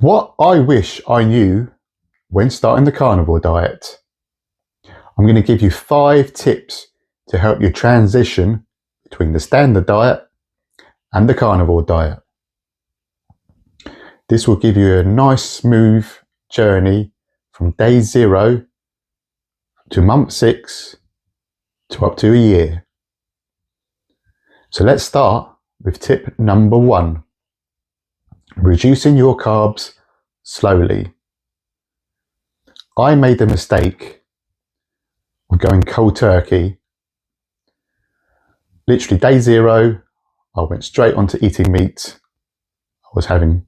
What I wish I knew when starting the carnivore diet. I'm going to give you 5 tips to help you transition between the standard diet and the carnivore diet. This will give you a nice smooth journey from day 0 to month 6 to up to a year. So let's start with tip number 1. Reducing your carbs slowly. I made the mistake of going cold turkey. Literally day 0, I went straight on to eating meat. I was having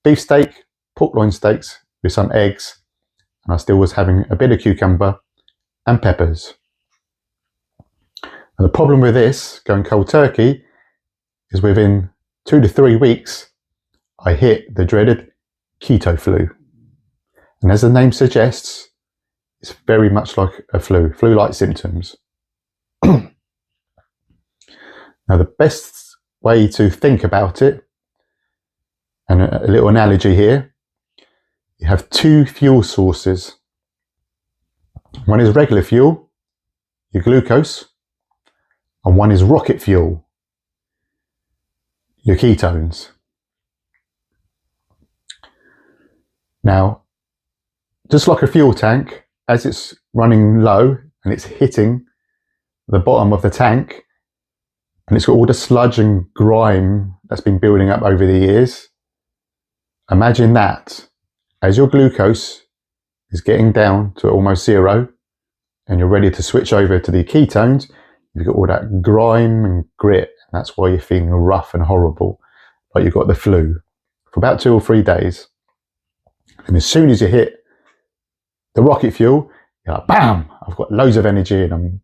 beef steak, pork loin steaks with some eggs, and I still was having a bit of cucumber and peppers. And the problem with this, going cold turkey, is within 2 to 3 weeks, I hit the dreaded keto flu. And as the name suggests, it's very much like a flu-like symptoms. Now, the best way to think about it, and a little analogy here, you have 2 fuel sources. One is regular fuel, your glucose, and one is rocket fuel, your ketones. Now, just like a fuel tank, as it's running low and it's hitting the bottom of the tank, and it's got all the sludge and grime that's been building up over the years, imagine that as your glucose is getting down to almost 0 and you're ready to switch over to the ketones, you've got all that grime and grit. That's why you're feeling rough and horrible, like you've got the flu for about 2 or 3 days. And as soon as you hit the rocket fuel, you're like, bam, I've got loads of energy and I'm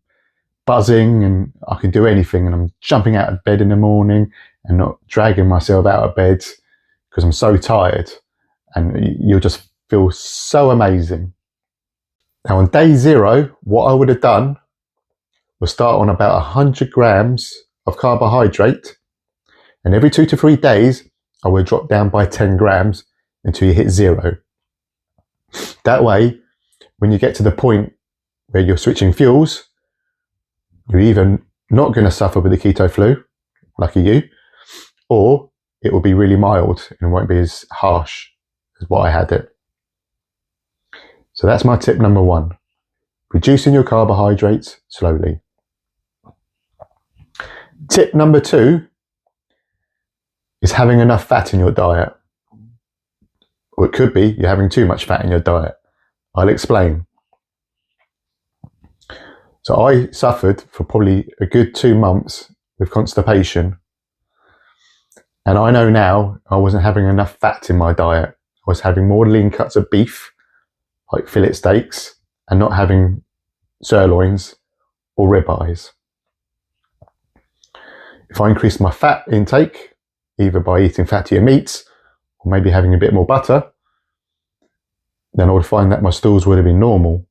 buzzing and I can do anything, and I'm jumping out of bed in the morning and not dragging myself out of bed because I'm so tired, and you'll just feel so amazing. Now on day 0, what I would have done was start on about 100 grams of carbohydrate, and every 2 to 3 days I would drop down by 10 grams until you hit 0. That way, when you get to the point where you're switching fuels, you're either not going to suffer with the keto flu, lucky you, or it will be really mild and won't be as harsh as what I had it. So that's my tip number 1. Reducing your carbohydrates slowly. Tip number 2 is having enough fat in your diet. Or it could be you're having too much fat in your diet. I'll explain. So I suffered for probably a good 2 months with constipation. And I know now I wasn't having enough fat in my diet. I was having more lean cuts of beef, like fillet steaks, and not having sirloins or ribeyes. If I increased my fat intake, either by eating fattier meats or maybe having a bit more butter, then I would find that my stools would have been normal.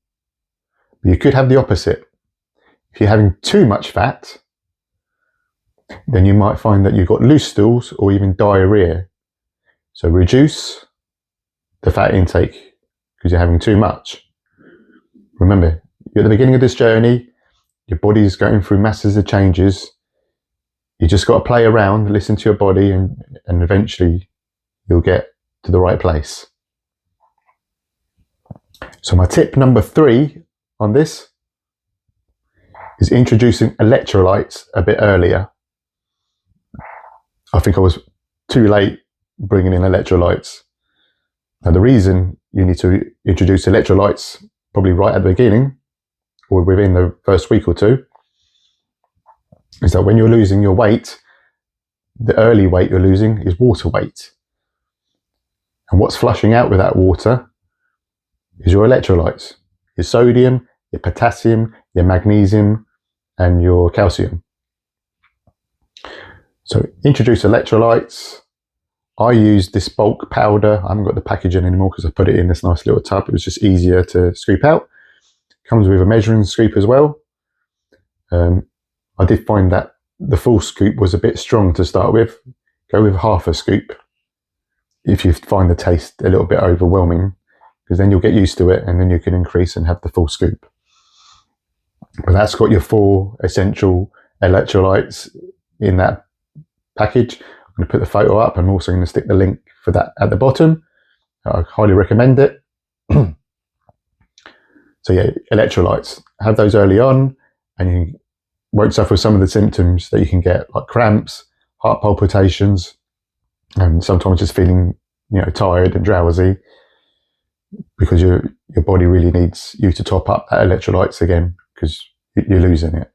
But you could have the opposite. If you're having too much fat, then you might find that you've got loose stools or even diarrhea. So reduce the fat intake because you're having too much. Remember, you're at the beginning of this journey, your body's going through masses of changes. You just got to play around, listen to your body, and eventually you'll get to the right place. So my tip number 3 on this is introducing electrolytes a bit earlier. I think I was too late bringing in electrolytes. Now the reason you need to introduce electrolytes probably right at the beginning or within the first week or 2 is that when you're losing your weight, the early weight you're losing is water weight. And what's flushing out with that water is your electrolytes, your sodium, your potassium, your magnesium, and your calcium. So introduce electrolytes. I use this bulk powder. I haven't got the packaging anymore because I put it in this nice little tub. It was just easier to scoop out. Comes with a measuring scoop as well. I did find that the full scoop was a bit strong to start with. Go with half a scoop. if you find the taste a little bit overwhelming, because then you'll get used to it and then you can increase and have the full scoop. But that's got your 4 essential electrolytes in that package. I'm going to put the photo up. I'm also going to stick the link for that at the bottom. I highly recommend it. So yeah, electrolytes. Have those early on and you won't suffer some of the symptoms that you can get, like cramps, heart palpitations, and sometimes just feeling, tired and drowsy, because your body really needs you to top up that electrolytes again, because you're losing it.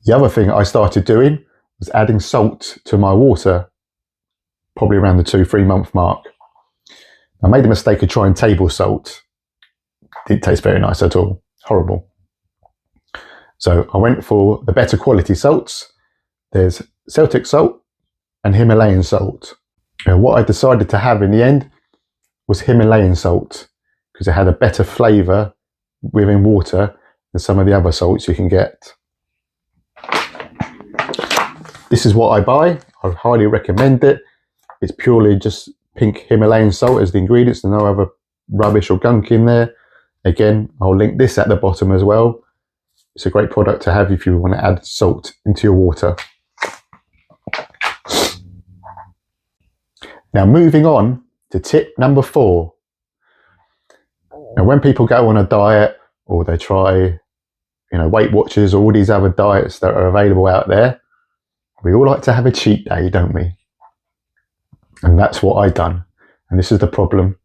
The other thing I started doing was adding salt to my water, probably around the 2-3 month mark. I made the mistake of trying table salt. Didn't taste very nice at all. Horrible. So I went for the better quality salts. There's Celtic salt and Himalayan salt. And what I decided to have in the end was Himalayan salt, because it had a better flavour within water than some of the other salts you can get. This is what I buy. I highly recommend it. It's purely just pink Himalayan salt as the ingredients, and no other rubbish or gunk in there. Again, I'll link this at the bottom as well. It's a great product to have if you want to add salt into your water. Now, moving on to tip number 4. Now, when people go on a diet or they try, Weight Watchers or all these other diets that are available out there, we all like to have a cheat day, don't we? And that's what I done. And this is the problem.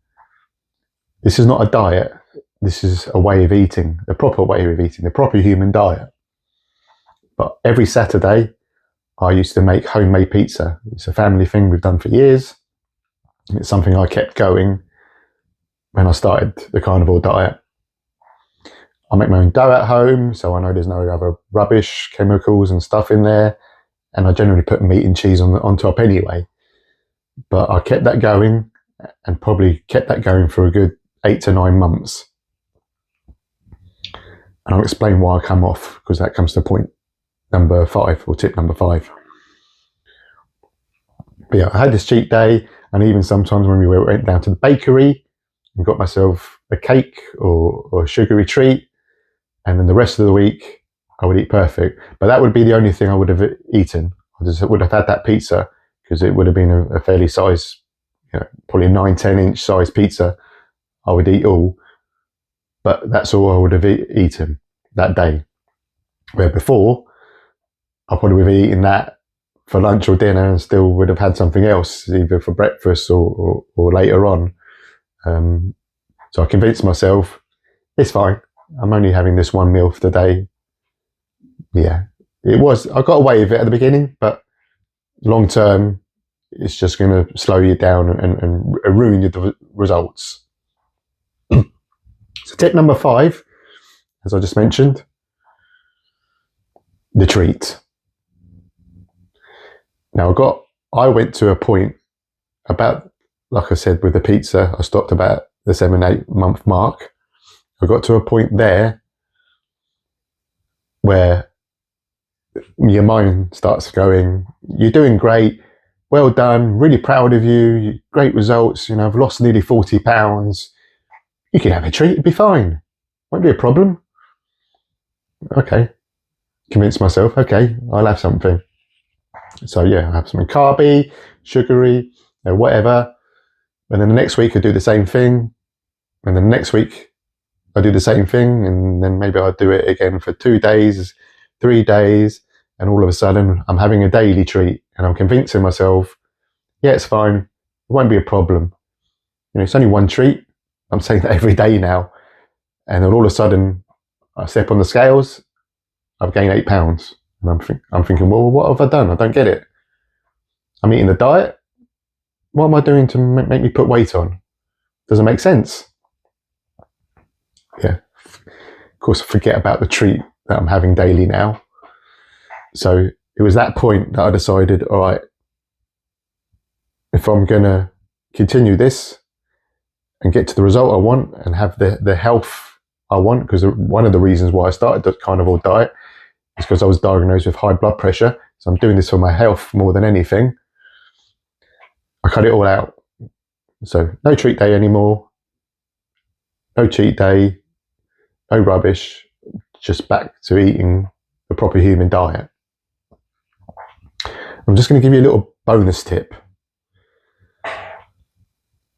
This is not a diet. This is a way of eating, the proper way of eating, the proper human diet. But every Saturday, I used to make homemade pizza. It's a family thing we've done for years. It's something I kept going when I started the carnivore diet. I make my own dough at home, so I know there's no other rubbish, chemicals and stuff in there. And I generally put meat and cheese on top anyway. But I kept that going, and probably kept that going for a good 8 to 9 months. And I'll explain why I come off, because that comes to point number 5, or tip number 5. But yeah, I had this cheat day, and even sometimes when we went down to the bakery and got myself a cake or a sugary treat, and then the rest of the week I would eat perfect. But that would be the only thing I would have eaten. I just would have had that pizza, because it would have been a fairly size, probably a 9-10 inch size pizza. I would eat all, but that's all I would have eaten that day. Where before, I probably would have eaten that for lunch or dinner and still would have had something else, either for breakfast or later on. So I convinced myself, it's fine. I'm only having this one meal for the day. Yeah, I got away with it at the beginning, but long term, it's just going to slow you down and ruin your results. So tip number 5, as I just mentioned, the treat. Now I went to a point about, like I said, with the pizza, I stopped about the 7-8 month mark. I got to a point there where your mind starts going, you're doing great, well done, really proud of you, great results, I've lost nearly 40 pounds. You can have a treat, it'll be fine. Won't be a problem. Okay. Convince myself, okay, I'll have something. So yeah, I'll have something carby, sugary, whatever. And then the next week I do the same thing. And then the next week I do the same thing. And then maybe I'll do it again for 2 days, 3 days. And all of a sudden I'm having a daily treat. And I'm convincing myself, yeah, it's fine. It won't be a problem. It's only one treat. I'm saying that every day now. And then all of a sudden I step on the scales, I've gained 8 pounds. And I'm thinking, well, what have I done? I don't get it. I'm eating the diet. What am I doing to make me put weight on? Doesn't make sense. Yeah. Of course, I forget about the treat that I'm having daily now. So it was that point that I decided, all right, if I'm going to continue this and get to the result I want and have the health I want, because one of the reasons why I started the carnivore diet is because I was diagnosed with high blood pressure. So I'm doing this for my health more than anything. I cut it all out. So no treat day anymore, no cheat day, no rubbish, just back to eating the proper human diet. I'm just going to give you a little bonus tip.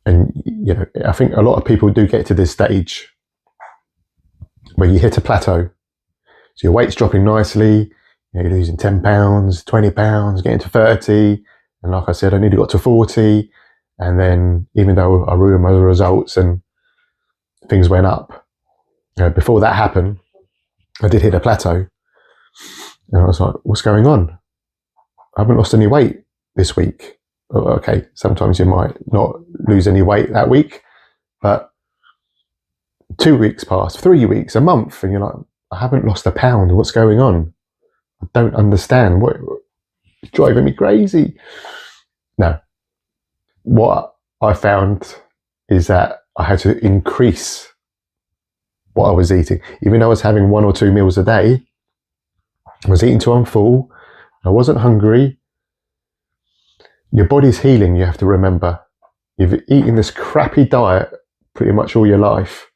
And, you know, I think a lot of people do get to this stage where you hit a plateau. So your weight's dropping nicely, you know, you're losing 10 pounds, 20 pounds, getting to 30. And like I said, I nearly got to 40. And then even though I ruined my results and things went up, before that happened, I did hit a plateau. And I was like, what's going on? I haven't lost any weight this week. Okay, sometimes you might not lose any weight that week, but 2 weeks pass, 3 weeks, a month, and you're like, I haven't lost a pound. What's going on? I don't understand. It's driving me crazy. No. What I found is that I had to increase what I was eating. Even though I was having 1 or 2 meals a day, I was eating till I'm full. I wasn't hungry. Your body's healing, you have to remember. You've eaten this crappy diet pretty much all your life.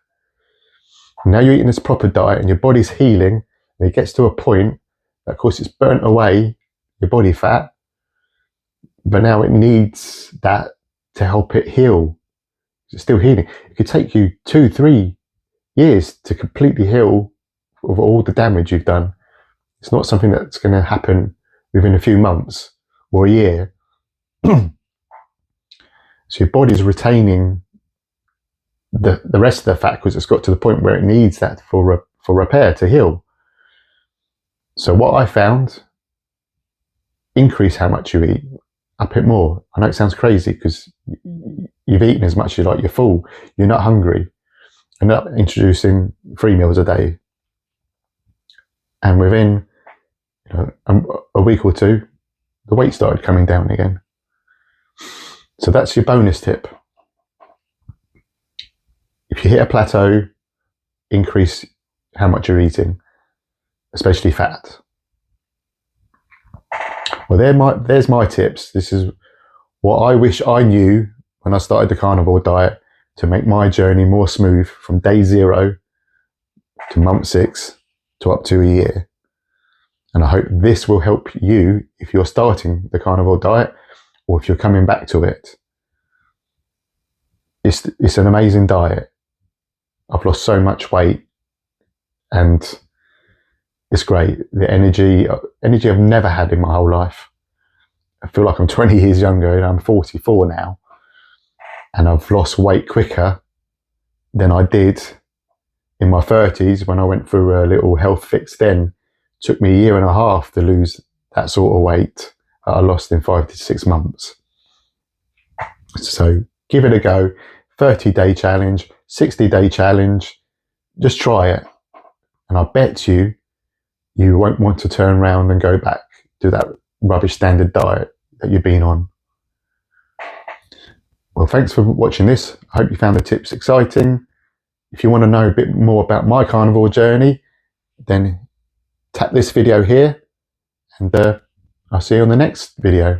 Now you're eating this proper diet and your body's healing, and it gets to a point that, of course, it's burnt away your body fat, but now it needs that to help it heal. It's still healing. It could take you 2-3 years to completely heal of all the damage you've done. It's not something that's going to happen within a few months or a year. So your body's retaining the rest of the fat because it's got to the point where it needs that for repair to heal. So what I found, increase how much you eat, up it more. I know it sounds crazy because you've eaten as much as you like, you're full, you're not hungry. End up introducing 3 meals a day. And within a week or 2, the weight started coming down again. So that's your bonus tip. If you hit a plateau, increase how much you're eating, especially fat. Well, there's my tips. This is what I wish I knew when I started the carnivore diet to make my journey more smooth from day 0 to month 6 to up to a year. And I hope this will help you if you're starting the carnivore diet or if you're coming back to it. It's an amazing diet. I've lost so much weight and it's great. The energy I've never had in my whole life. I feel like I'm 20 years younger and I'm 44 now. And I've lost weight quicker than I did in my 30s when I went through a little health fix then. It took me 1.5 years to lose that sort of weight that I lost in 5 to 6 months. So give it a go. 30-day challenge, 60-day challenge. Just try it. And I bet you won't want to turn around and go back to that rubbish standard diet that you've been on. Well, thanks for watching this. I hope you found the tips exciting. If you want to know a bit more about my carnivore journey, then tap this video here and I'll see you on the next video.